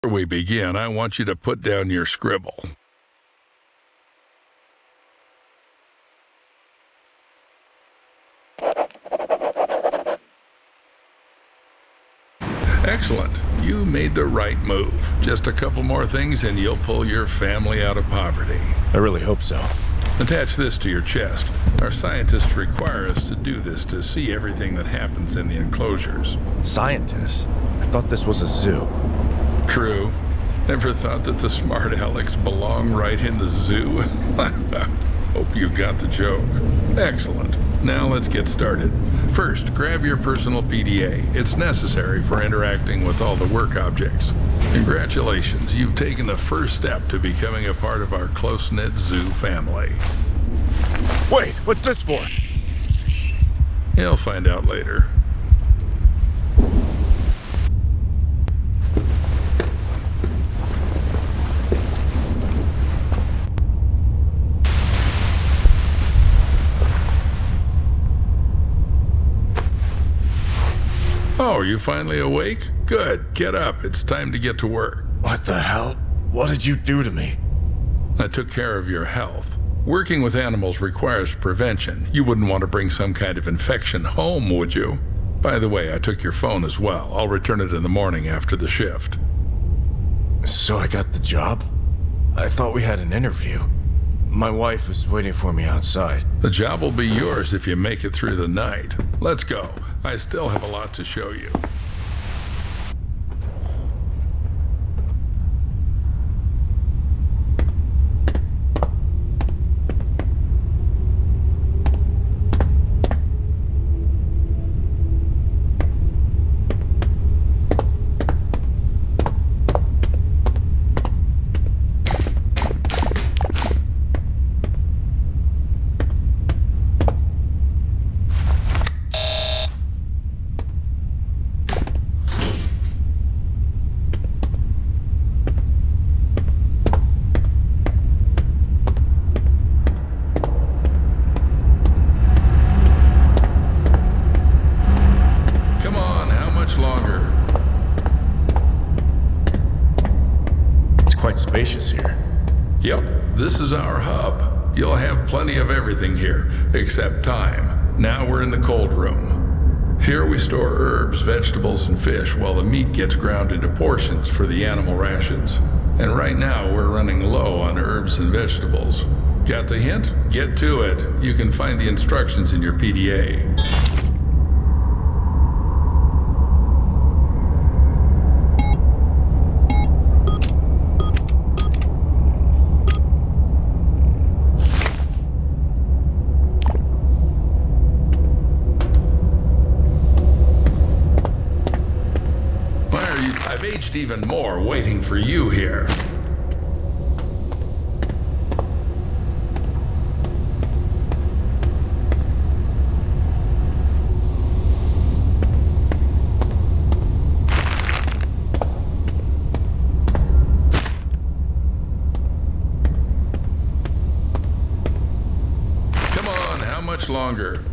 Before we begin, I want you to put down your scribble. Excellent. You made the right move. Just a couple more things and you'll pull your family out of poverty. I really hope so. Attach this to your chest. Our scientists require us to do this to see everything that happens in the enclosures. Scientists? I thought this was a zoo. True. Never thought that the smart Alex belonged right in the zoo? Hope you got the joke. Excellent. Now let's get started. First, grab your personal PDA. It's necessary for interacting with all the work objects. Congratulations, you've taken the first step to becoming a part of our close-knit zoo family. Wait, what's this for? You'll find out later. Oh, are you finally awake? Good, get up. It's time to get to work. What the hell? What did you do to me? I took care of your health. Working with animals requires prevention. You wouldn't want to bring some kind of infection home, would you? By the way, I took your phone as well. I'll return it in the morning after the shift. So I got the job? I thought we had an interview. My wife was waiting for me outside. The job will be yours if you make it through the night. Let's go. I still have a lot to show you. Spacious here. Yep, this is our hub. You'll have plenty of everything here, except time. Now we're in the cold room. Here we store herbs, vegetables, and fish while the meat gets ground into portions for the animal rations. And right now we're running low on herbs and vegetables. Got the hint? Get to it. You can find the instructions in your PDA. I've aged even more waiting for you here. Come on, how much longer?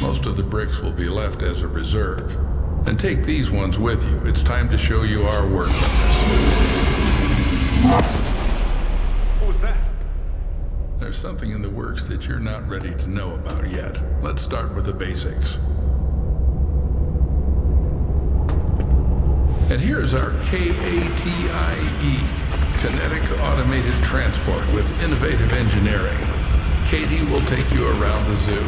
Most of the bricks will be left as a reserve. And take these ones with you. It's time to show you our work on this. What was that? There's something in the works that you're not ready to know about yet. Let's start with the basics. And here's our KATIE, Kinetic Automated Transport with Innovative Engineering. Katie will take you around the zoo.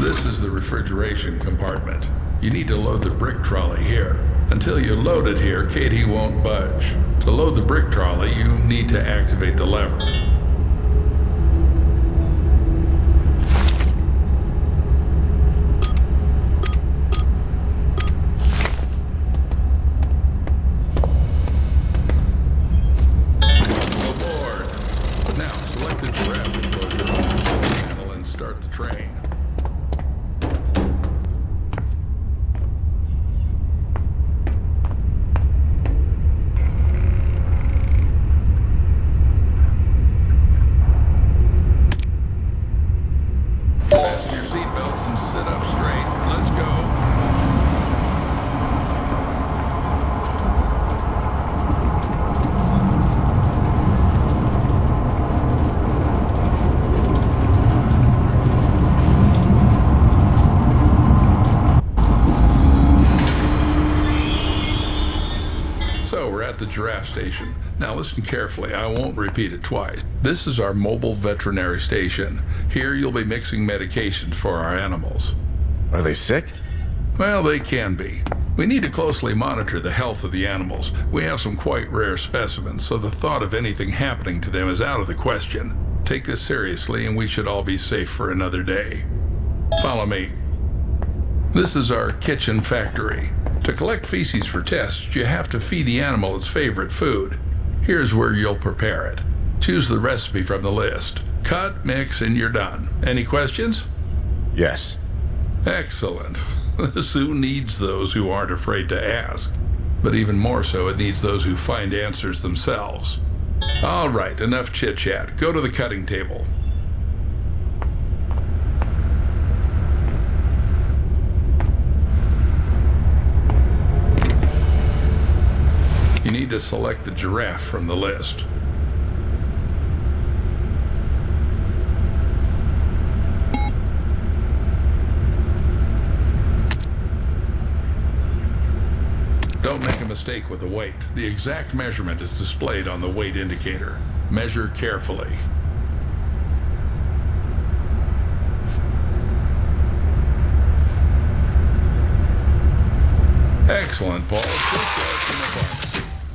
This is the refrigeration compartment. You need to load the brick trolley here. Until you load it here, Katie won't budge. To load the brick trolley, you need to activate the lever. Aboard. Now, select the giraffe enclosure on the control panel and start the train. So we're at the giraffe station. Now listen carefully, I won't repeat it twice. This is our mobile veterinary station. Here you'll be mixing medications for our animals. Are they sick? Well, they can be. We need to closely monitor the health of the animals. We have some quite rare specimens, so the thought of anything happening to them is out of the question. Take this seriously and we should all be safe for another day. Follow me. This is our kitchen factory. To collect feces for tests, you have to feed the animal its favorite food. Here's where you'll prepare it. Choose the recipe from the list. Cut, mix, and you're done. Any questions? Yes. Excellent. The zoo needs those who aren't afraid to ask. But even more so, it needs those who find answers themselves. All right, enough chit-chat. Go to the cutting table. You need to select the giraffe from the list. Don't make a mistake with the weight. The exact measurement is displayed on the weight indicator. Measure carefully. Excellent, Paul. From the pharmacy.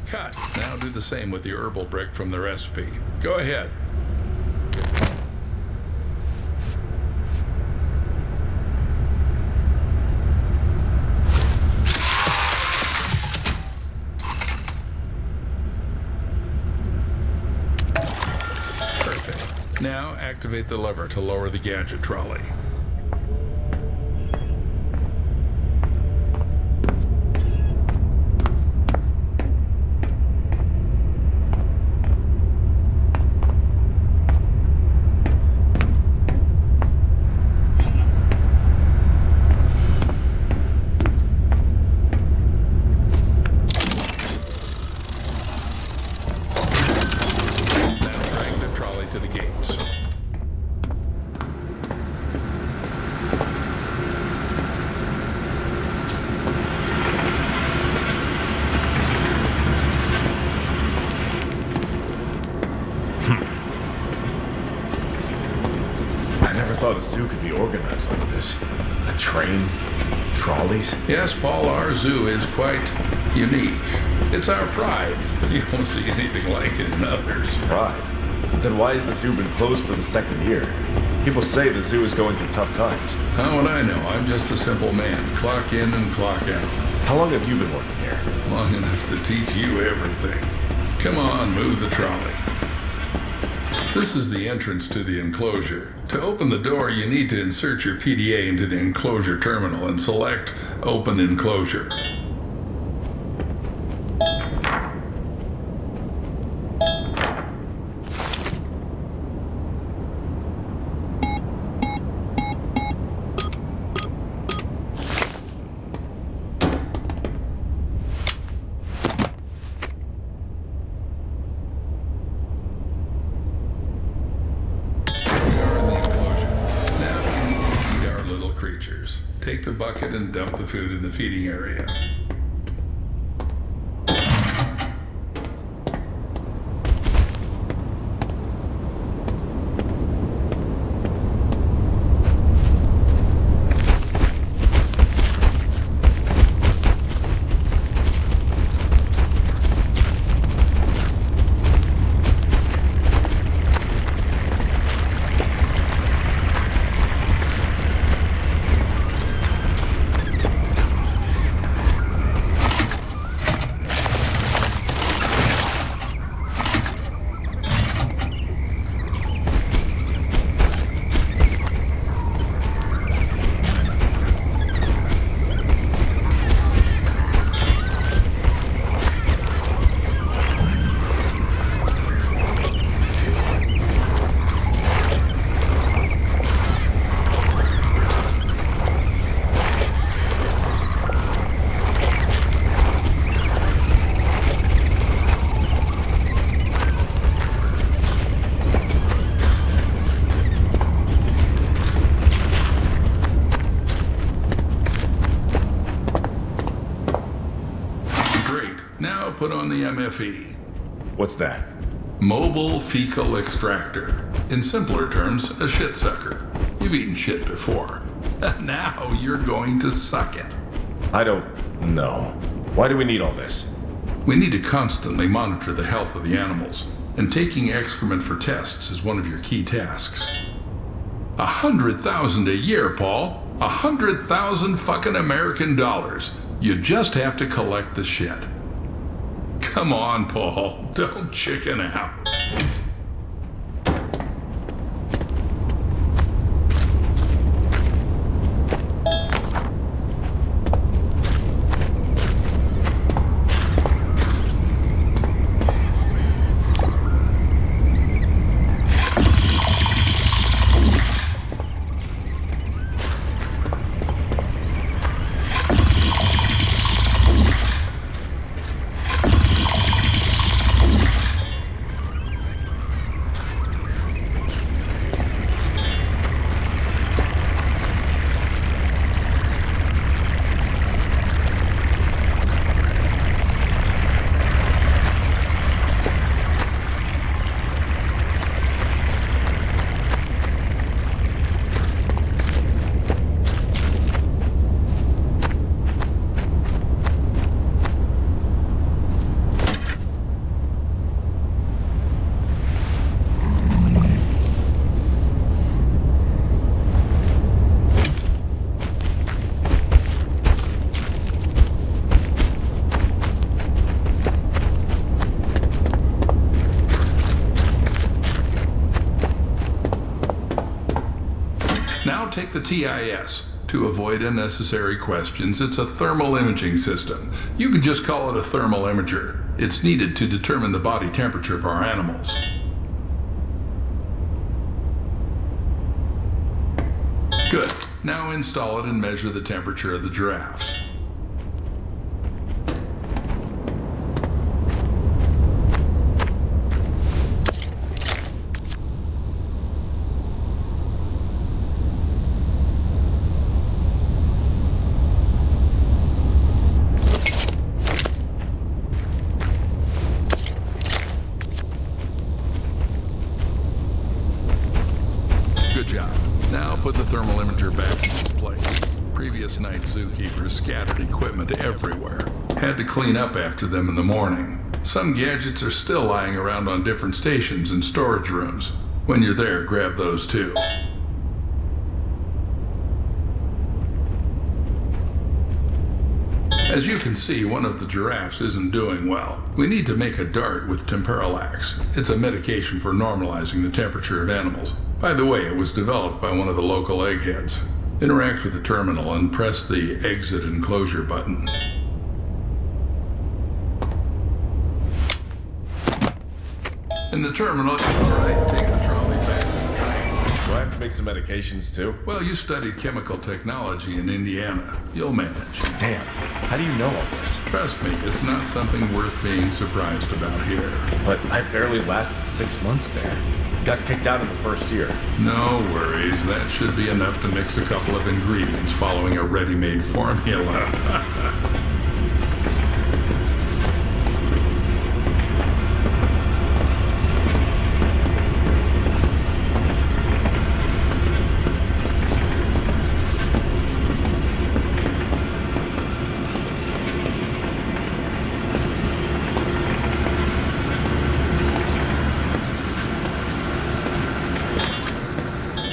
Cut. Now do the same with the herbal brick from the recipe. Go ahead. Perfect. Now activate the lever to lower the gadget trolley. thought a zoo could be organized like this. A train, trolleys. Yes, Paul, our zoo is quite unique. It's our pride. You won't see anything like it in others. Pride? Then why has the zoo been closed for the second year? People say the zoo is going through tough times. How would I know? I'm just a simple man. Clock in and clock out. How long have you been working here? Long enough to teach you everything. Come on, move the trolley. This is the entrance to the enclosure. To open the door, you need to insert your PDA into the enclosure terminal and select Open Enclosure. Take the bucket and dump the food in the feeding area. Now put on the MFE. What's that? Mobile Fecal Extractor. In simpler terms, a shit sucker. You've eaten shit before. Now you're going to suck it. I don't know. Why do we need all this? We need to constantly monitor the health of the animals, and taking excrement for tests is one of your key tasks. 100,000 a year, Paul. 100,000 fucking American dollars. You just have to collect the shit. Come on, Paul. Don't chicken out. Now take the TIS. To avoid unnecessary questions, it's a thermal imaging system. You can just call it a thermal imager. It's needed to determine the body temperature of our animals. Good. Now install it and measure the temperature of the giraffes. Good job. Now put the thermal imager back in its place. Previous night zookeepers scattered equipment everywhere. Had to clean up after them in the morning. Some gadgets are still lying around on different stations and storage rooms. When you're there, grab those too. As you can see, one of the giraffes isn't doing well. We need to make a dart with Temperalax. It's a medication for normalizing the temperature of animals. By the way, it was developed by one of the local eggheads. Interact with the terminal and press the exit enclosure button. In the terminal, alright, take the trolley back to the train. Do I have to make some medications too? Well, you studied chemical technology in Indiana. You'll manage. Damn, how do you know all this? Trust me, it's not something worth being surprised about here. But I barely lasted 6 months there. Got kicked out in the first year. No worries, that should be enough to mix a couple of ingredients following a ready-made formula.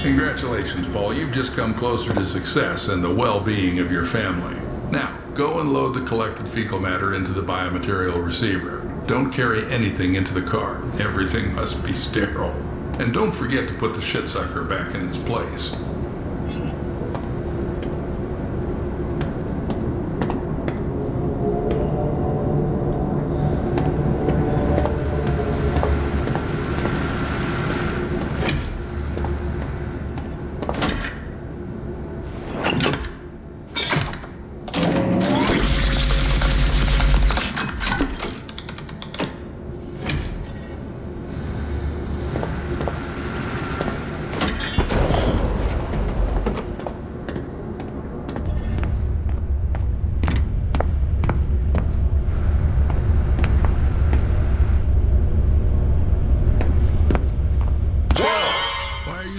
Congratulations, Paul. You've just come closer to success and the well-being of your family. Now, go and load the collected fecal matter into the biomaterial receiver. Don't carry anything into the car. Everything must be sterile. And don't forget to put the shit sucker back in its place.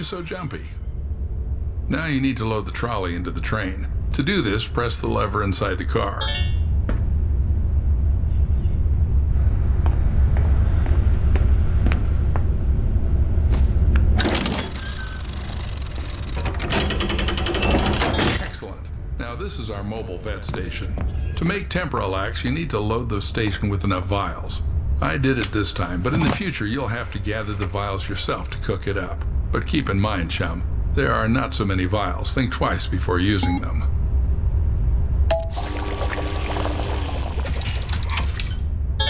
so jumpy? Now you need to load the trolley into the train. To do this, press the lever inside the car. Excellent. Now this is our mobile vet station. To make Temporalax, you need to load the station with enough vials. I did it this time, but in the future you'll have to gather the vials yourself to cook it up. But keep in mind, chum, there are not so many vials. Think twice before using them.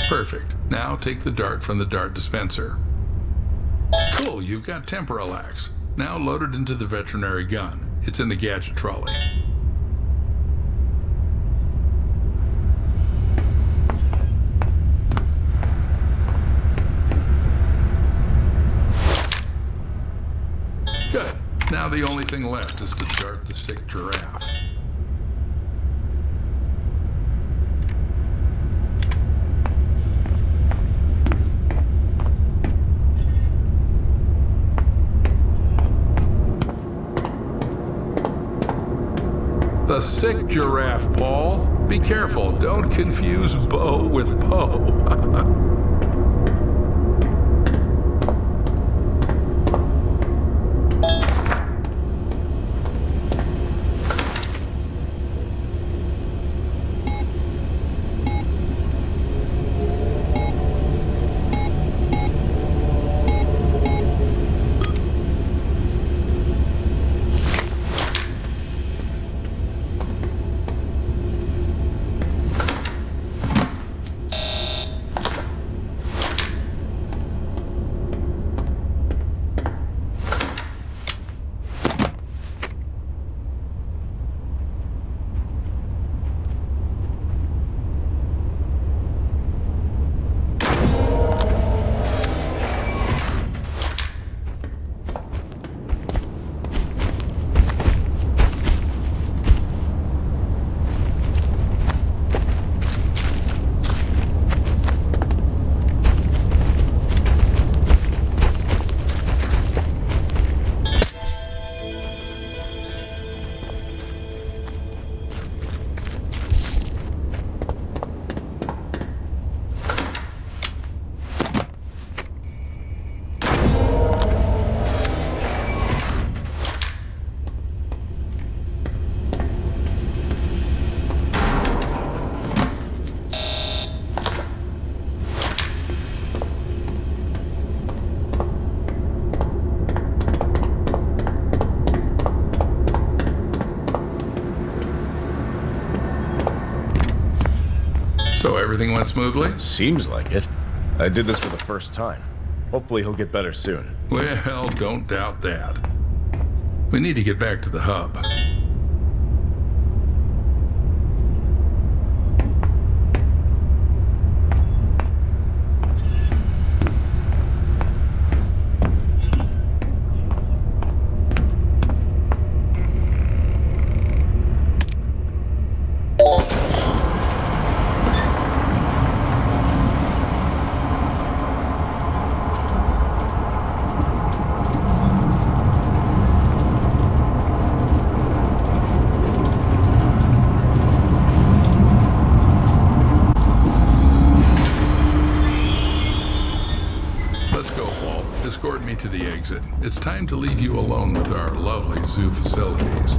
Perfect. Now take the dart from the dart dispenser. Cool, you've got Temporalax. Now load it into the veterinary gun. It's in the gadget trolley. Good. Now the only thing left is to dart the sick giraffe. The sick giraffe, Paul. Be careful, don't confuse Bo with Poe. So everything went smoothly? Seems like it. I did this for the first time. Hopefully he'll get better soon. Well, don't doubt that. We need to get back to the hub. Escort me to the exit. It's time to leave you alone with our lovely zoo facilities.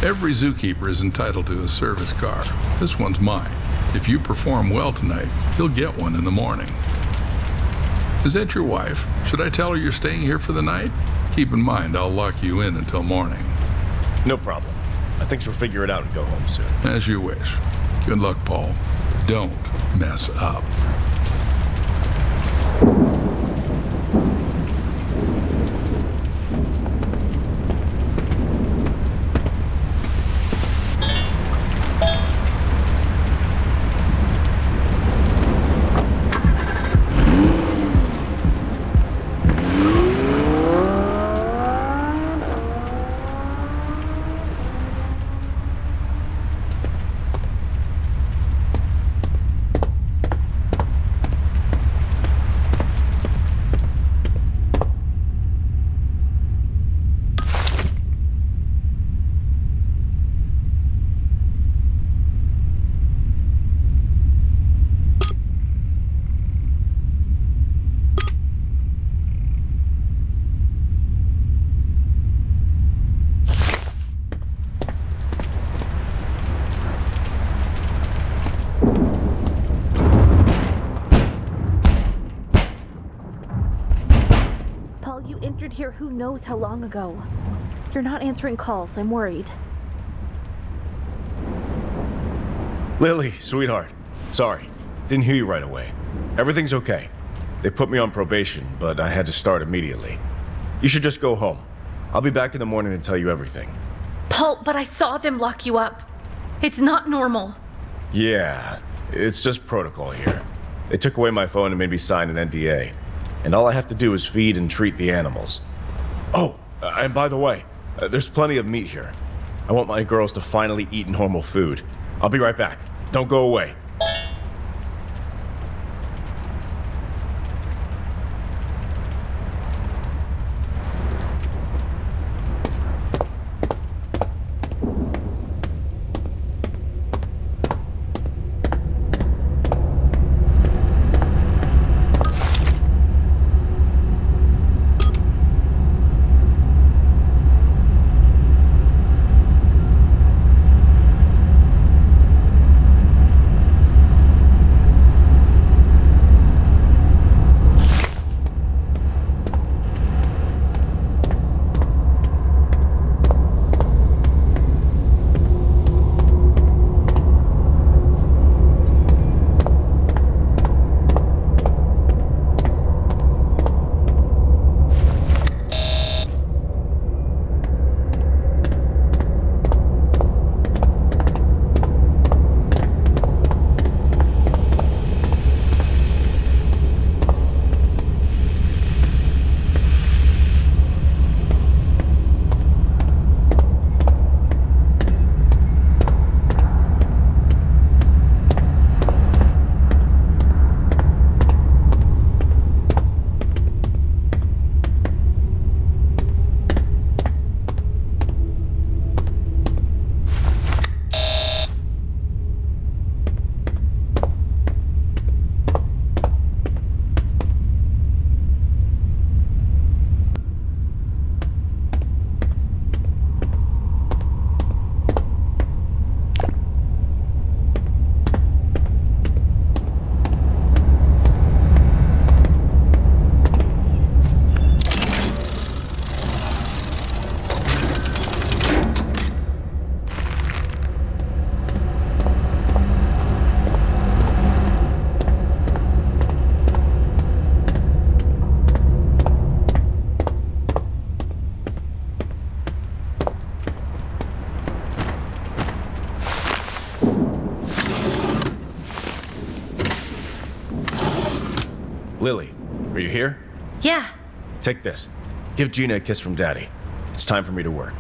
Every zookeeper is entitled to a service car. This one's mine. If you perform well tonight, you'll get one in the morning. Is that your wife? Should I tell her you're staying here for the night? Keep in mind, I'll lock you in until morning. No problem. I think she'll figure it out and go home soon. As you wish. Good luck, Paul. Don't mess up. You entered here who knows how long ago. You're not answering calls. I'm worried. Lily, sweetheart. Sorry. Didn't hear you right away. Everything's okay. They put me on probation, but I had to start immediately. You should just go home. I'll be back in the morning to tell you everything. Paul, but I saw them lock you up. It's not normal. Yeah, it's just protocol here. They took away my phone and made me sign an NDA. And all I have to do is feed and treat the animals. Oh, and by the way, there's plenty of meat here. I want my girls to finally eat normal food. I'll be right back. Don't go away. Lily, are you here? Yeah. Take this. Give Gina a kiss from Daddy. It's time for me to work.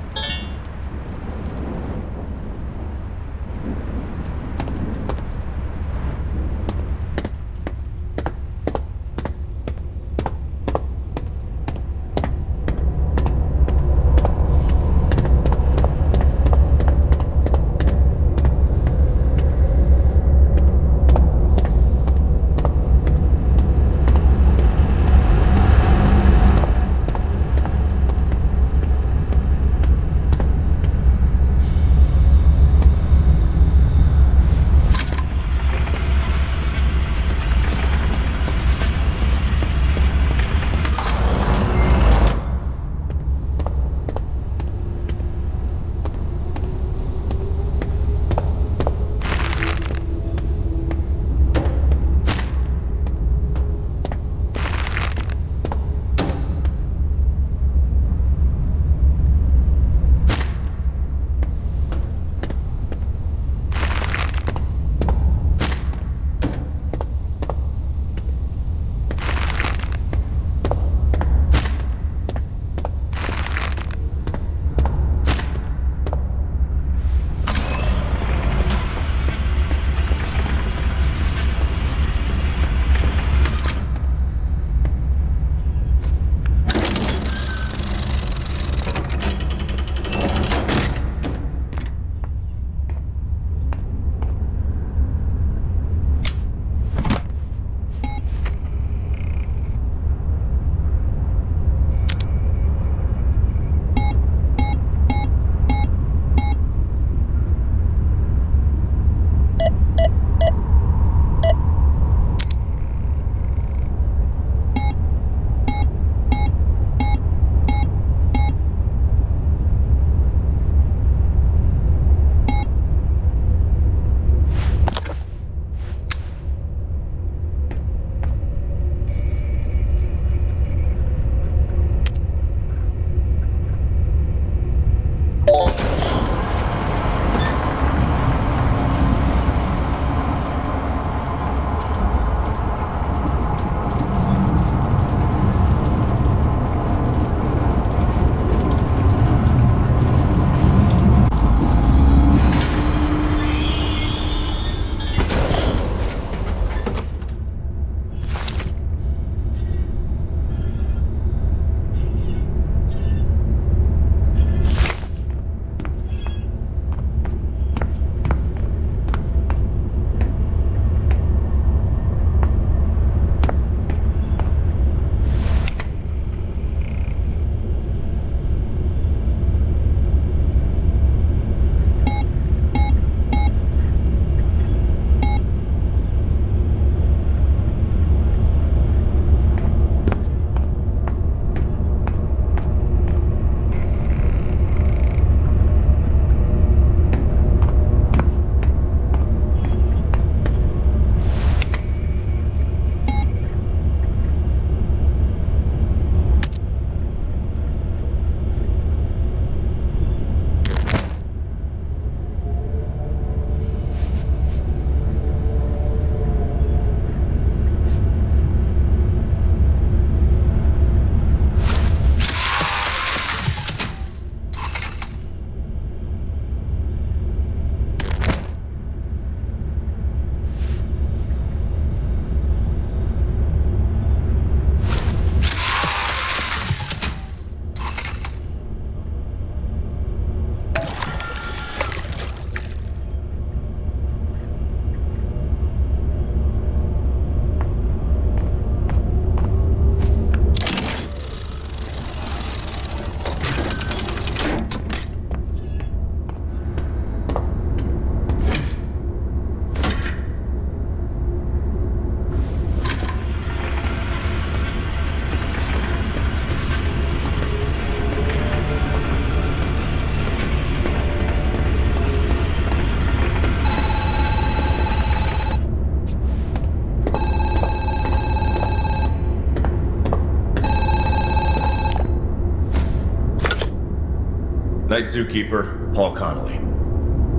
Night Zookeeper, Paul Connolly.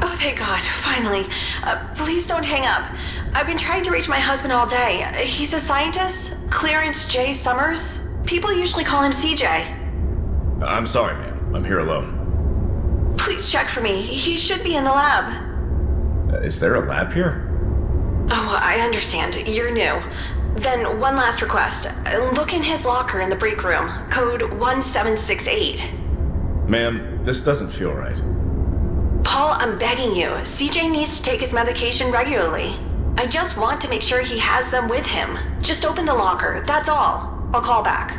Oh, thank God, finally. Please don't hang up. I've been trying to reach my husband all day. He's a scientist, Clarence J. Summers. People usually call him CJ. I'm sorry, ma'am. I'm here alone. Please check for me. He should be in the lab. Is there a lab here? Oh, I understand. You're new. Then one last request. Look in his locker in the break room. Code 1768. Ma'am, this doesn't feel right. Paul, I'm begging you. CJ needs to take his medication regularly. I just want to make sure he has them with him. Just open the locker, that's all. I'll call back.